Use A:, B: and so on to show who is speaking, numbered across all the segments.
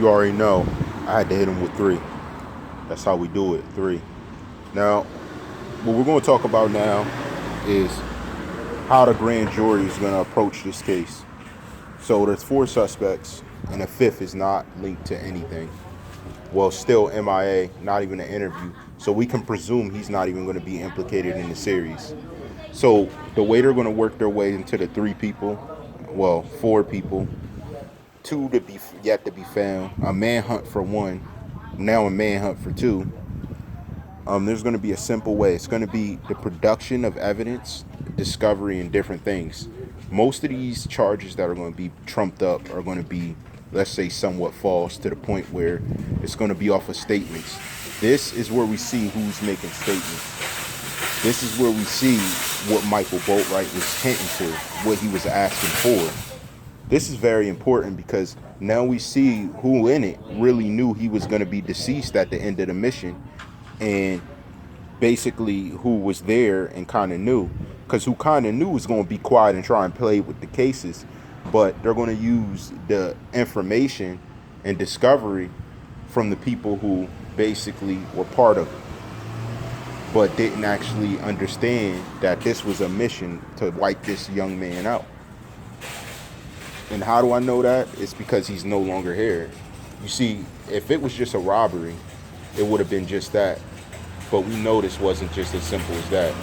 A: You already know I had to hit him with 3. That's how we do it, 3. Now, what we're going to talk about now is how the grand jury is going to approach this case. So there's 4 suspects, and a 5th is not linked to anything. Well, still MIA, not even an interview. So we can presume he's not even going to be implicated in the series. So the way they're going to work their way into the 3 people, well, 4 people, 2 to be yet to be found, a manhunt for 1, now a manhunt for 2. There's going to be a simple way. It's going to be the production of evidence, discovery, and different things. Most of these charges that are going to be trumped up are going to be, let's say, somewhat false to the point where it's going to be off of statements. This is where we see who's making statements. This is where we see what Michael Boatwright was hinting to, what he was asking for. This is very important because now we see who in it really knew he was going to be deceased at the end of the mission, and basically who was there and kind of knew. Because who kind of knew is going to be quiet and try and play with the cases, but they're going to use the information and discovery from the people who basically were part of it, but didn't actually understand that this was a mission to wipe this young man out. And how do I know that? It's because he's no longer here. You see, if it was just a robbery, it would have been just that. But we know this wasn't just as simple as that.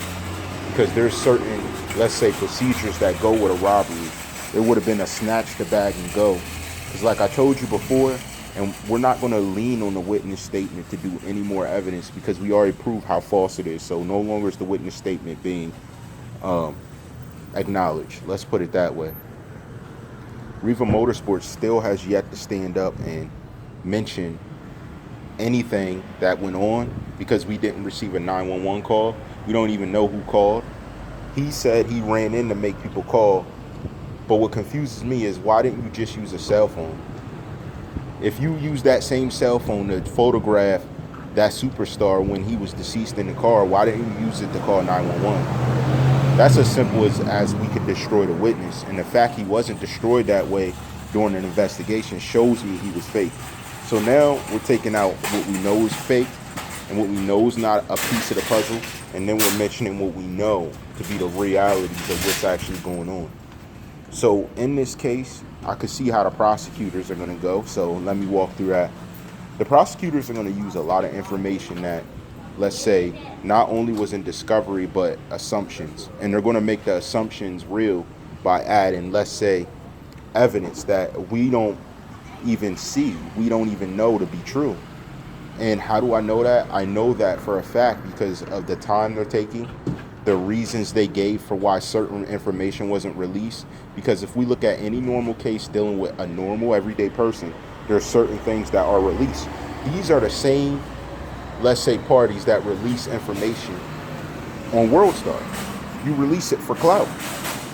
A: Because there's certain, let's say, procedures that go with a robbery. It would have been a snatch the bag and go. Because like I told you before, and we're not going to lean on the witness statement to do any more evidence because we already proved how false it is. So no longer is the witness statement being acknowledged. Let's put it that way. Riva Motorsports still has yet to stand up and mention anything that went on because we didn't receive a 911 call. We don't even know who called. He said he ran in to make people call. But what confuses me is why didn't you just use a cell phone? If you use that same cell phone to photograph that superstar when he was deceased in the car, why didn't you use it to call 911? That's as simple as we could destroy the witness. And the fact he wasn't destroyed that way during an investigation shows me he was fake. So now we're taking out what we know is fake and what we know is not a piece of the puzzle. And then we're mentioning what we know to be the realities of what's actually going on. So in this case, I could see how the prosecutors are going to go. So let me walk through that. The prosecutors are going to use a lot of information that, let's say, not only was in discovery, but assumptions. And they're going to make the assumptions real by adding, let's say, evidence that we don't even see, we don't even know to be true. And how do I know that? I know that for a fact because of the time they're taking, the reasons they gave for why certain information wasn't released. Because if we look at any normal case dealing with a normal everyday person, there are certain things that are released. These are the same, let's say, parties that release information on WorldStar. You release it for clout.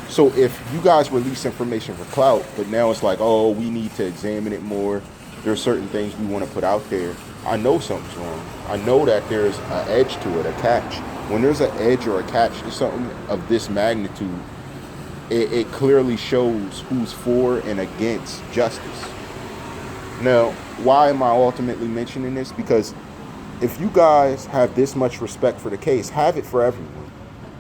A: So if you guys release information for clout, but now it's like, oh, we need to examine it more, there are certain things we want to put out there, I know something's wrong. I know that there's an edge to it, a catch. When there's an edge or a catch to something of this magnitude, it clearly shows who's for and against justice. Now, why am I ultimately mentioning this? Because if you guys have this much respect for the case, have it for everyone.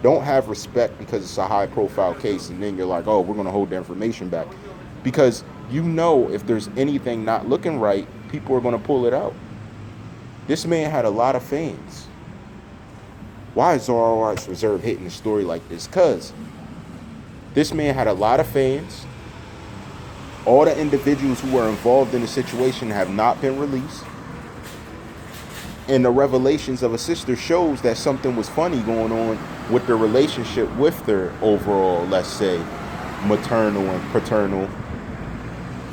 A: Don't have respect because it's a high-profile case and then you're like, oh, we're going to hold the information back. Because you know if there's anything not looking right, people are going to pull it out. This man had a lot of fans. Why is Zara Arts Reserve hitting a story like this? Because this man had a lot of fans. All the individuals who were involved in the situation have not been released. And the revelations of a sister shows that something was funny going on with their relationship with their overall, let's say, maternal and paternal,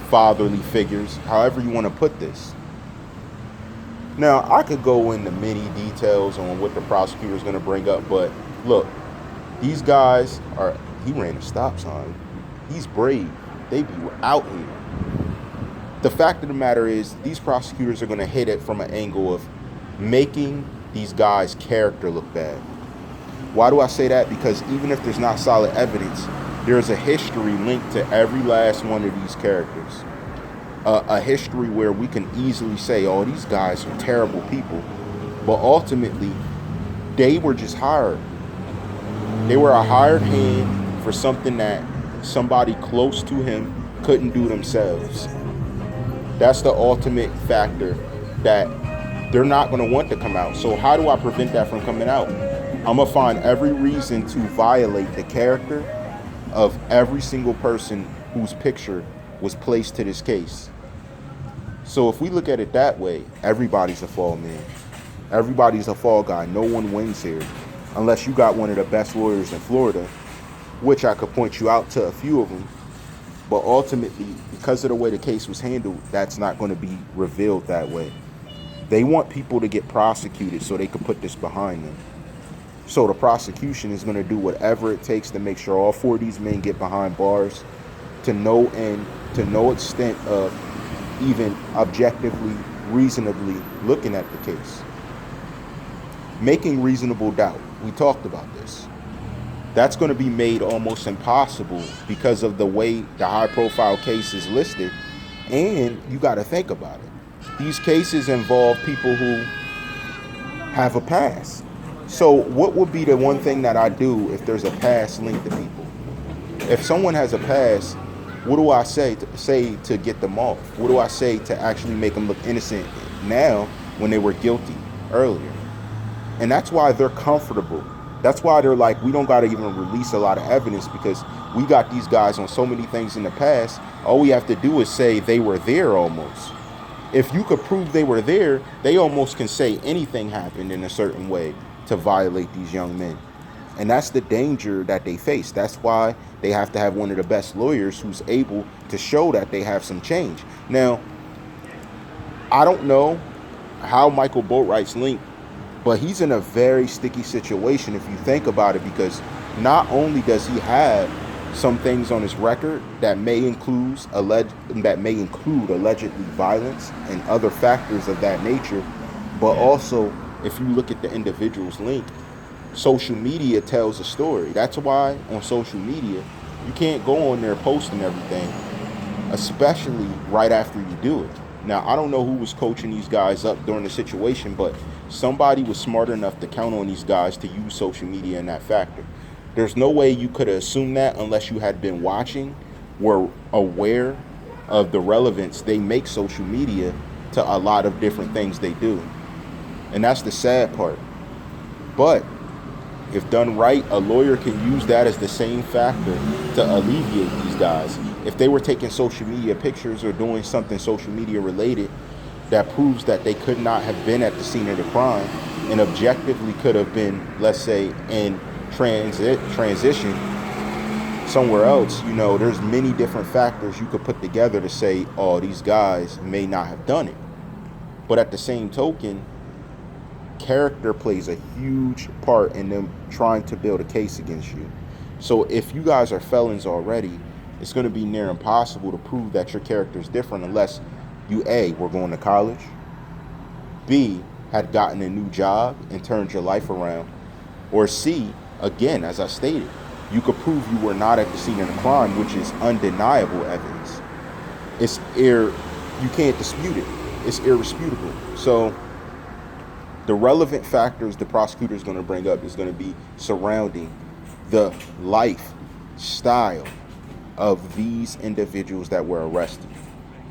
A: fatherly figures, however you want to put this. Now, I could go into many details on what the prosecutor is going to bring up, but look, these guys are, he ran a stop sign. He's brave. They be out here. The fact of the matter is, these prosecutors are going to hit it from an angle of making these guys' character look bad. Why do I say that? Because even if there's not solid evidence, there's a history linked to every last one of these characters. a history where we can easily say, oh, these guys are terrible people. But ultimately, they were just hired. They were a hired hand for something that somebody close to him couldn't do themselves. That's the ultimate factor that they're not going to want to come out. So how do I prevent that from coming out? I'm going to find every reason to violate the character of every single person whose picture was placed to this case. So if we look at it that way, everybody's a fall man. Everybody's a fall guy. No one wins here. Unless you got one of the best lawyers in Florida, which I could point you out to a few of them. But ultimately, because of the way the case was handled, that's not going to be revealed that way. They want people to get prosecuted so they can put this behind them. So the prosecution is going to do whatever it takes to make sure all 4 of these men get behind bars to no end, to no extent of even objectively, reasonably looking at the case. Making reasonable doubt. We talked about this. That's going to be made almost impossible because of the way the high-profile case is listed. And you got to think about it. These cases involve people who have a past. So what would be the one thing that I do if there's a past linked to people? If someone has a past, what do I say to get them off? What do I say to actually make them look innocent now when they were guilty earlier? And that's why they're comfortable. That's why they're like, we don't got to even release a lot of evidence because we got these guys on so many things in the past. All we have to do is say they were there almost. If you could prove they were there, they almost can say anything happened in a certain way to violate these young men. And that's the danger that they face. That's why they have to have one of the best lawyers who's able to show that they have some change. Now, I don't know how Michael Boatwright's linked, but he's in a very sticky situation if you think about it, because not only does he have some things on his record that may include allegedly violence and other factors of that nature, but also if you look at the individual's link, social media tells a story. That's why on social media you can't go on there posting everything, especially right after you do it. Now, I don't know who was coaching these guys up during the situation, but somebody was smart enough to count on these guys to use social media in that factor. There's no way you could have assumed that unless you had been watching, were aware of the relevance they make social media to a lot of different things they do. And that's the sad part. But if done right, a lawyer can use that as the same factor to alleviate these guys. If they were taking social media pictures or doing something social media related that proves that they could not have been at the scene of the crime and objectively could have been, let's say, in transition somewhere else, you know, there's many different factors you could put together to say, oh, these guys may not have done it. But at the same token, character plays a huge part in them trying to build a case against you. So if you guys are felons already, it's going to be near impossible to prove that your character is different unless you A, were going to college, B, had gotten a new job and turned your life around, or C, again, as I stated, you could prove you were not at the scene of the crime, which is undeniable evidence. You can't dispute it. It's irrefutable. So the relevant factors the prosecutor is going to bring up is going to be surrounding the lifestyle of these individuals that were arrested.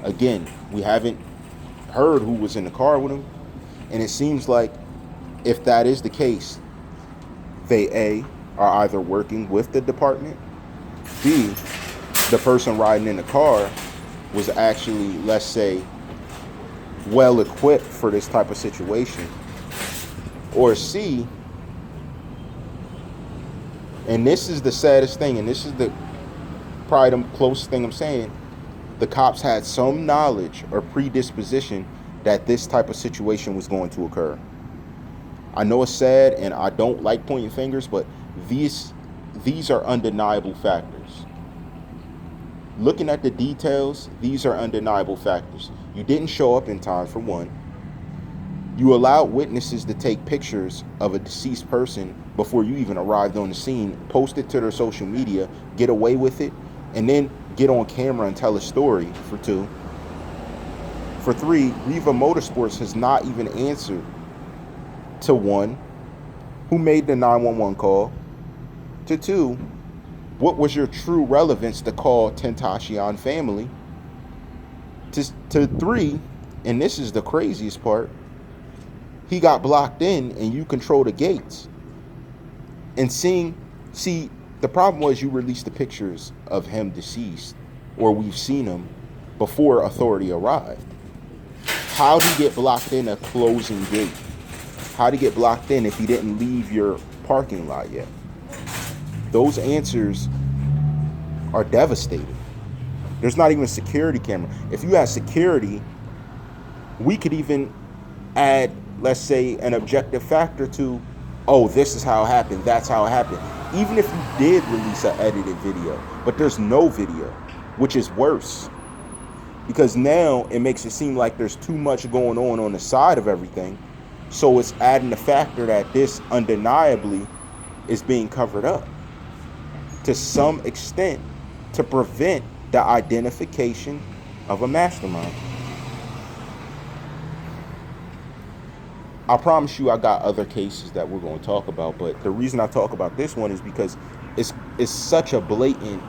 A: Again, we haven't heard who was in the car with them, and it seems like if that is the case, they A, are either working with the department, B, the person riding in the car was actually, let's say, well equipped for this type of situation, or C, and this is the saddest thing, and this is probably the closest thing I'm saying, the cops had some knowledge or predisposition that this type of situation was going to occur. I know it's sad and I don't like pointing fingers, but these are undeniable factors. Looking at the details, these are undeniable factors. You didn't show up in time, for one. You allowed witnesses to take pictures of a deceased person before you even arrived on the scene, post it to their social media, get away with it, and then get on camera and tell a story, for two. For 3, Riva Motorsports has not even answered to 1, who made the 911 call, to 2, what was your true relevance to call Tentacion family, to 3, and this is the craziest part, he got blocked in and you control the gates. And see, the problem was you released the pictures of him deceased, or we've seen him before authority arrived. How'd he get blocked in a closing gate? How'd he get blocked in if he didn't leave your parking lot yet? Those answers are devastating. There's not even a security camera. If you had security, we could even add, let's say, an objective factor to, oh, this is how it happened, that's how it happened. Even if you did release an edited video, but there's no video, which is worse. Because now it makes it seem like there's too much going on the side of everything. So it's adding the factor that this undeniably is being covered up to some extent to prevent the identification of a mastermind. I promise you I got other cases that we're going to talk about, but the reason I talk about this one is because it's such a blatant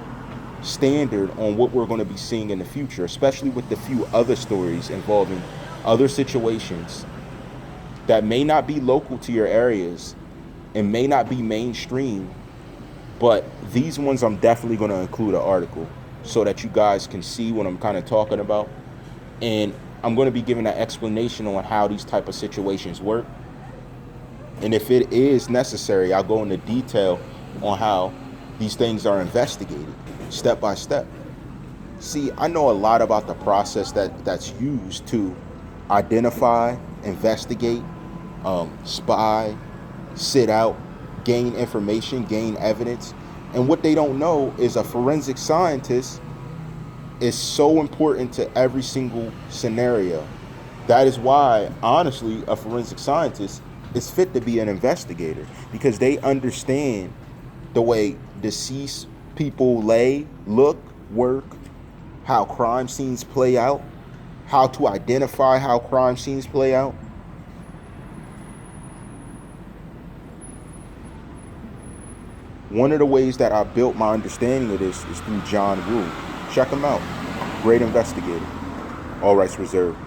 A: standard on what we're going to be seeing in the future, especially with the few other stories involving other situations that may not be local to your areas and may not be mainstream, but these ones I'm definitely going to include an article so that you guys can see what I'm kind of talking about. And I'm going to be giving an explanation on how these type of situations work. And if it is necessary, I'll go into detail on how these things are investigated step by step. See, I know a lot about the process that's used to identify, investigate, spy, sit out, gain information, gain evidence. And what they don't know is a forensic scientist is so important to every single scenario. That is why, honestly, a forensic scientist is fit to be an investigator, because they understand the way deceased people look, work, how crime scenes play out, how to identify how crime scenes play out. One of the ways that I built my understanding of this is through John Woo. Check him out. Great investigator. All rights reserved.